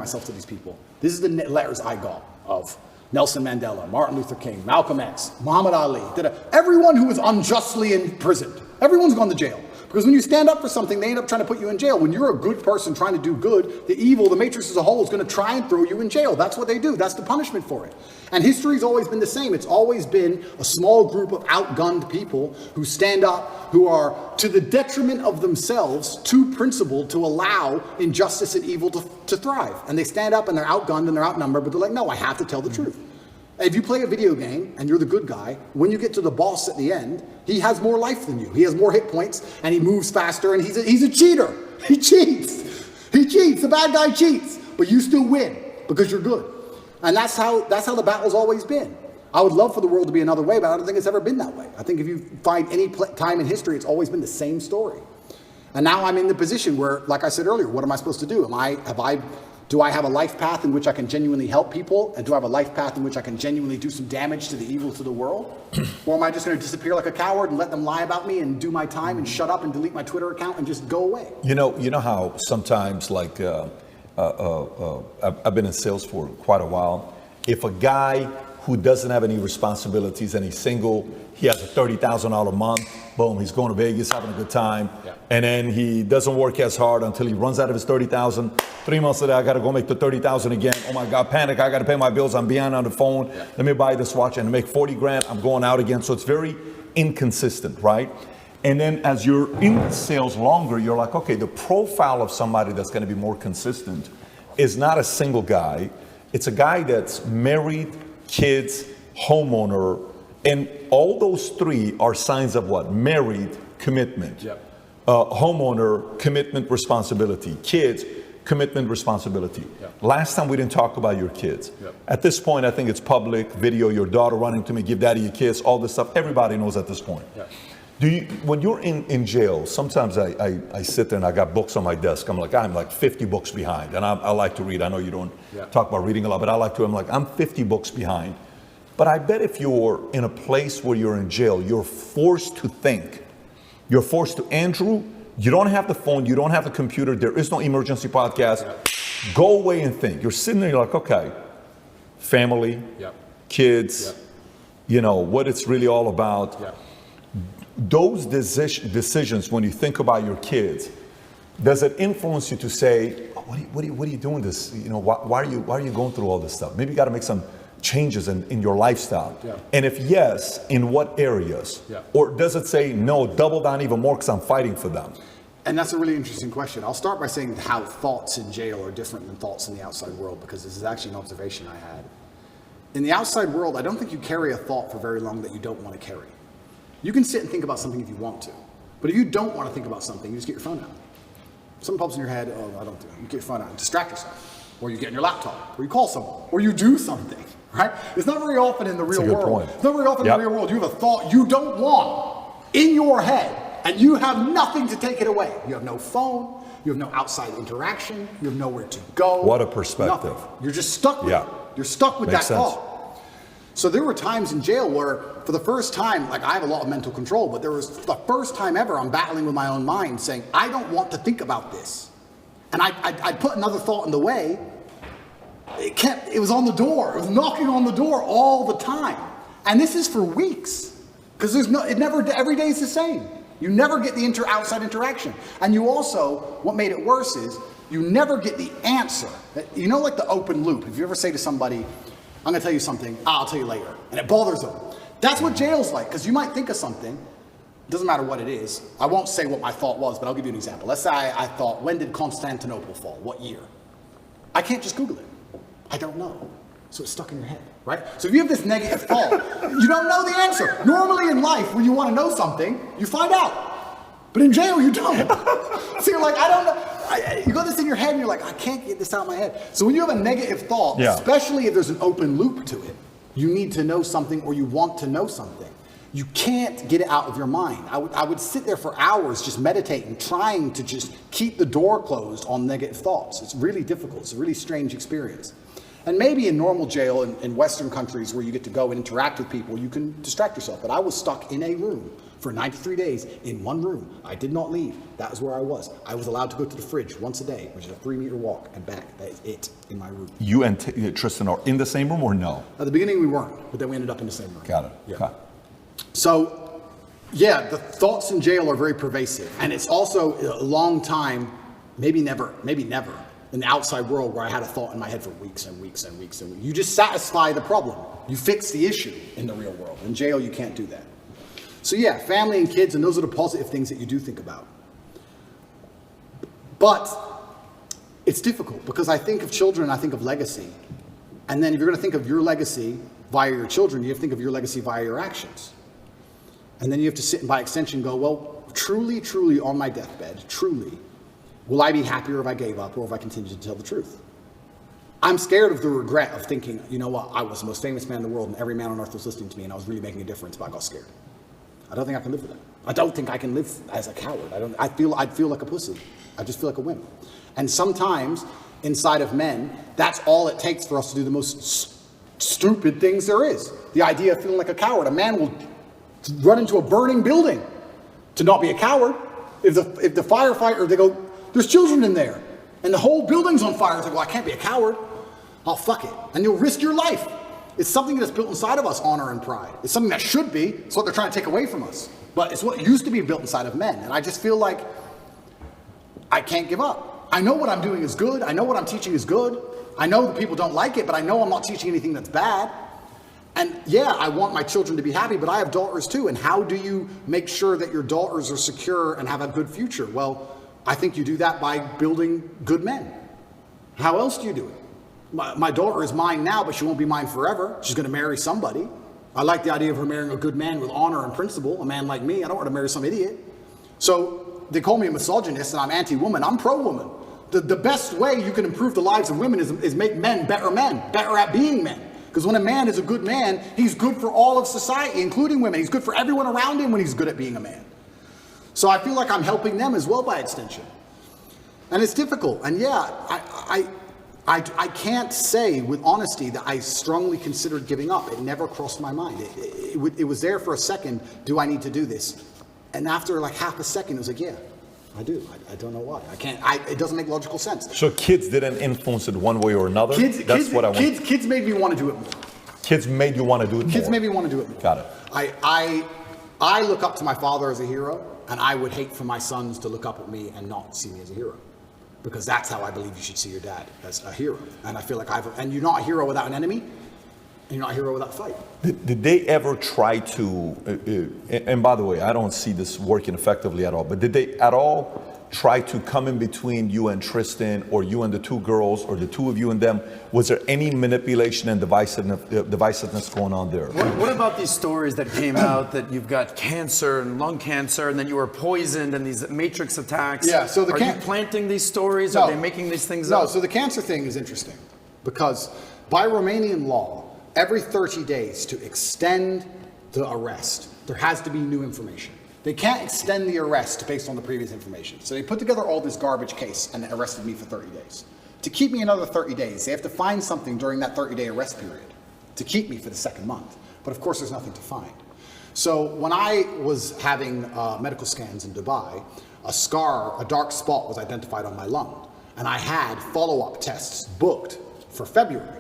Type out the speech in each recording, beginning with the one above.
myself to these people. This is the letters I got of Nelson Mandela, Martin Luther King, Malcolm X, Muhammad Ali, everyone who was unjustly imprisoned. Everyone's gone to jail. Because when you stand up for something, they end up trying to put you in jail. When you're a good person trying to do good, the evil, the matrix as a whole, is going to try and throw you in jail. That's what they do. That's the punishment for it. And history's always been the same. It's always been a small group of outgunned people who stand up, who are, to the detriment of themselves, too principled to allow injustice and evil to thrive. And they stand up and they're outgunned and they're outnumbered, but they're like, no, I have to tell the truth. If you play a video game and you're the good guy, when you get to the boss at the end, he has more life than you. He has more hit points and he moves faster and he's a cheater. He cheats. He cheats. The bad guy cheats. But you still win because you're good. And that's how the battle's always been. I would love for the world to be another way, but I don't think it's ever been that way. I think if you find any time in history, it's always been the same story. And now I'm in the position where, like I said earlier, what am I supposed to do? Do I have a life path in which I can genuinely help people? And do I have a life path in which I can genuinely do some damage to the evil to the world? Or am I just going to disappear like a coward and let them lie about me and do my time and shut up and delete my Twitter account and just go away? You know how sometimes, like, I've been in sales for quite a while. If a guy who doesn't have any responsibilities and he's single, he has a $30,000 a month, boom, he's going to Vegas, having a good time. Yeah. And then he doesn't work as hard until he runs out of his $30,000. 3 months later, I got to go make the $30,000 again. Oh my God, panic, I got to pay my bills. I'm behind on the phone. Yeah. Let me buy this watch and I make 40 grand. I'm going out again. So it's very inconsistent, right? And then as you're in sales longer, you're like, okay, the profile of somebody that's going to be more consistent is not a single guy. It's a guy that's married, kids, homeowner, and all those three are signs of what? Married, commitment. Yep. Homeowner, commitment, responsibility. Kids, commitment, responsibility. Yep. Last time we didn't talk about your kids. Yep. At this point, I think it's public video, your daughter running to me, give daddy a kiss, all this stuff. Everybody knows at this point. Yep. When you're in jail, sometimes I sit there and I got books on my desk. I'm like 50 books behind. And I like to read. I know you don't talk about reading a lot, but I like to. I'm 50 books behind. But I bet if you're in a place where you're in jail, you're forced to think. You're forced to, Andrew, you don't have the phone, you don't have the computer, there is no emergency podcast. Yep. Go away and think. You're sitting there, you're like, okay, family, yep. Kids, yep. You know, what it's really all about. Yep. Those decisions, when you think about your kids, does it influence you to say, oh, what are you doing this? You know, why are you going through all this stuff? Maybe you got to make some changes in your lifestyle. Yeah. And if yes, in what areas? Yeah. Or does it say, no, double down even more because I'm fighting for them? And that's a really interesting question. I'll start by saying how thoughts in jail are different than thoughts in the outside world, because this is actually an observation I had. In the outside world, I don't think you carry a thought for very long that you don't want to carry. You can sit and think about something if you want to. But if you don't want to think about something, you just get your phone out. Something pops in your head, oh, I don't do it. You get your phone out and distract yourself. Or you get in your laptop, or you call someone, or you do something, right? It's not very often in the real world. It's not very often in the real world. You have a thought you don't want in your head, and you have nothing to take it away. You have no phone, you have no outside interaction, you have nowhere to go. What a perspective. Nothing. You're just stuck with it. You're stuck with that thought. So there were times in jail where, for the first time, like I have a lot of mental control, but there was the first time ever I'm battling with my own mind saying, I don't want to think about this. And I put another thought in the way. It was on the door. It was knocking on the door all the time. And this is for weeks. Because every day is the same. You never get the outside interaction. And you also, what made it worse is, you never get the answer. You know, like the open loop. If you ever say to somebody, I'm going to tell you something, I'll tell you later. And it bothers them. That's what jail's like, because you might think of something. It doesn't matter what it is. I won't say what my thought was, but I'll give you an example. Let's say I thought, when did Constantinople fall? What year? I can't just Google it. I don't know. So it's stuck in your head, right? So if you have this negative thought, you don't know the answer. Normally in life, when you want to know something, you find out. But in jail, you don't. So you're like, I don't know. You got this in your head and you're like, I can't get this out of my head. So when you have a negative thought, especially if there's an open loop to it, you need to know something or you want to know something. You can't get it out of your mind. I would sit there for hours just meditating, trying to just keep the door closed on negative thoughts. It's really difficult. It's a really strange experience. And maybe in normal jail in Western countries where you get to go and interact with people, you can distract yourself. But I was stuck in a room for 93 days in one room. I did not leave. That was where I was. I was allowed to go to the fridge once a day, which is a 3-meter walk and back. That is it in my room. You and Tristan are in the same room or no? At the beginning we weren't, but then we ended up in the same room. Got it. Yeah. Okay. So, yeah, the thoughts in jail are very pervasive. And it's also a long time, maybe never, in the outside world where I had a thought in my head for weeks and weeks and weeks and weeks. You just satisfy the problem. You fix the issue in the real world. In jail, you can't do that. So yeah, family and kids, and those are the positive things that you do think about. But it's difficult because I think of children, I think of legacy. And then if you're going to think of your legacy via your children, you have to think of your legacy via your actions. And then you have to sit and by extension go, well, truly, truly on my deathbed, truly, will I be happier if I gave up or if I continued to tell the truth? I'm scared of the regret of thinking, you know what, I was the most famous man in the world and every man on earth was listening to me and I was really making a difference, but I got scared. I don't think I can live with that. I don't think I can live as a coward. I'd feel like a pussy. I just feel like a wimp. And sometimes inside of men, that's all it takes for us to do the most stupid things there is. The idea of feeling like a coward. A man will run into a burning building to not be a coward. If the firefighter, they go, there's children in there, and the whole building's on fire. It's like, well, I can't be a coward. Oh, fuck it. And you'll risk your life. It's something that's built inside of us, honor and pride. It's something that should be. It's what they're trying to take away from us. But it's what used to be built inside of men. And I just feel like I can't give up. I know what I'm doing is good. I know what I'm teaching is good. I know that people don't like it, but I know I'm not teaching anything that's bad. And yeah, I want my children to be happy, but I have daughters too. And how do you make sure that your daughters are secure and have a good future? Well, I think you do that by building good men. How else do you do it? My daughter is mine now, but she won't be mine forever. She's going to marry somebody. I like the idea of her marrying a good man with honor and principle, a man like me. I don't want to marry some idiot. So they call me a misogynist and I'm anti-woman. I'm pro-woman. The best way you can improve the lives of women is make men, better at being men. Because when a man is a good man, he's good for all of society, including women. He's good for everyone around him when he's good at being a man. So I feel like I'm helping them as well by extension. And it's difficult. And yeah, I can't say with honesty that I strongly considered giving up. It never crossed my mind. It was there for a second. Do I need to do this? And after like half a second, it was like, yeah, I do. I don't know why. I can't. It doesn't make logical sense. So kids didn't influence it one way or another? Kids made me want to do it more. Kids made you want to do it more? Kids made me want to do it more. Got it. I look up to my father as a hero, and I would hate for my sons to look up at me and not see me as a hero. Because that's how I believe you should see your dad, as a hero. And I feel like and you're not a hero without an enemy, and you're not a hero without a fight. Did they ever try to, and by the way, I don't see this working effectively at all, but did they at all try to come in between you and Tristan, or you and the two girls, or the two of you and them? Was there any manipulation and divisiveness going on there? What about these stories that came out that you've got cancer and lung cancer, and then you were poisoned, and these matrix attacks? Yeah. So are you planting these stories? No. Are they making these things up? No. So the cancer thing is interesting because by Romanian law, every 30 days to extend the arrest, there has to be new information. They can't extend the arrest based on the previous information. So they put together all this garbage case and arrested me for 30 days. To keep me another 30 days, they have to find something during that 30-day arrest period to keep me for the second month. But of course, there's nothing to find. So when I was having medical scans in Dubai, a dark spot was identified on my lung. And I had follow-up tests booked for February.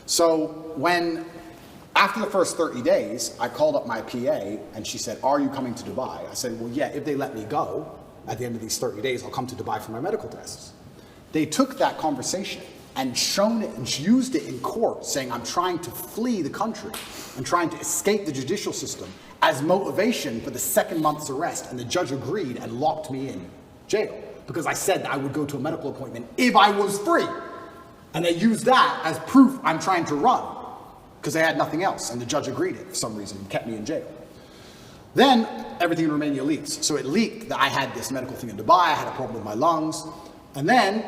So after the first 30 days, I called up my PA and she said, are you coming to Dubai? I said, well, yeah, if they let me go at the end of these 30 days, I'll come to Dubai for my medical tests. They took that conversation and shown it and used it in court saying, I'm trying to flee the country. I'm trying to escape the judicial system as motivation for the second month's arrest. And the judge agreed and locked me in jail because I said that I would go to a medical appointment if I was free. And they used that as proof I'm trying to run, because they had nothing else, and the judge agreed it for some reason and kept me in jail. Then everything in Romania leaks. So it leaked that I had this medical thing in Dubai, I had a problem with my lungs, and then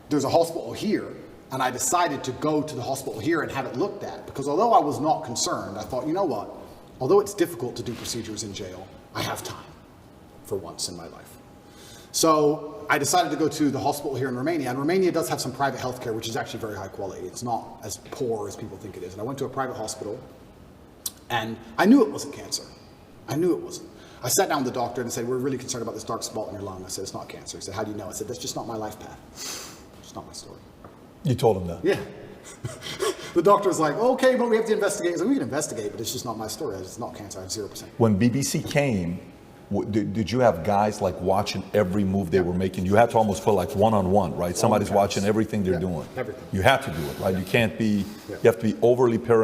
there's a hospital here, and I decided to go to the hospital here and have it looked at, because although I was not concerned, I thought, you know what, although it's difficult to do procedures in jail, I have time for once in my life. So I decided to go to the hospital here in Romania, and Romania does have some private healthcare, which is actually very high quality. It's not as poor as people think it is. And I went to a private hospital, and I knew it wasn't cancer. I knew it wasn't. I sat down with the doctor and said, we're really concerned about this dark spot in your lung. I said, it's not cancer. He said, how do you know? I said, that's just not my life path. It's not my story. You told him that? Yeah. The doctor was like, okay, but we have to investigate. I said, we can investigate, but it's just not my story. It's not cancer. I have 0%. When BBC came, did you have guys like watching every move they were making? You had to almost put like one-on-one, right? Somebody's watching everything they're doing. Everything. You have to do it, right? You can't be, you have to be overly paranoid.